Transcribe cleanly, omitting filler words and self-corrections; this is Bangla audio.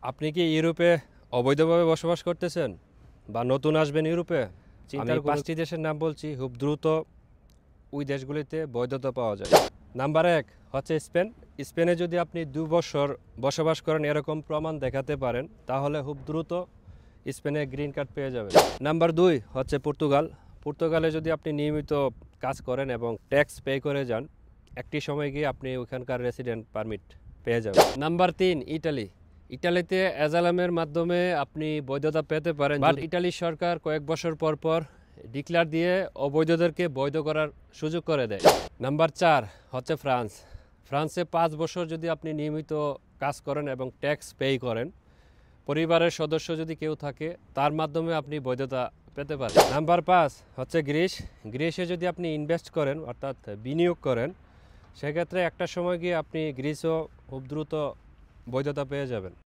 আপনি কি ইউরোপে অবৈধভাবে বসবাস করতেছেন বা নতুন আসবেন ইউরোপে? আমি 5টি দেশের নাম বলছি, খুব দ্রুত ওই দেশগুলিতে বৈধতা পাওয়া যায়। নাম্বার 1 হচ্ছে স্পেন। স্পেনে যদি আপনি 2 বছর বসবাস করেন এরকম প্রমাণ দেখাতে পারেন, তাহলে খুব দ্রুত স্পেনে গ্রিন কার্ড পেয়ে যাবেন। নাম্বার 2 হচ্ছে পর্তুগাল। পর্তুগালে যদি আপনি নিয়মিত কাজ করেন এবং ট্যাক্স পে করে যান, একটি সময় গিয়ে আপনি ওখানকার রেসিডেন্ট পারমিট পেয়ে যাবেন। Number 3 Italy. ইটালিতে অ্যাজালামের মাধ্যমে আপনি বৈধতা পেতে পারেন, বাট ইটালির সরকার কয়েক বছর পর পর ডিক্লার দিয়ে অবৈধদেরকে বৈধ করার সুযোগ করে দেয়। নাম্বার 4 হচ্ছে ফ্রান্স। ফ্রান্সে 5 বছর যদি আপনি নিয়মিত কাজ করেন এবং ট্যাক্স পে করেন, পরিবারের সদস্য যদি কেউ থাকে তার মাধ্যমে আপনি বৈধতা পেতে পারেন। নাম্বার 5 হচ্ছে গ্রিস। গ্রিসে যদি আপনি ইনভেস্ট করেন অর্থাৎ বিনিয়োগ করেন, সেক্ষেত্রে একটা সময় গিয়ে আপনি গ্রিসও খুব দ্রুত বৈধতা পেয়ে যাবেন।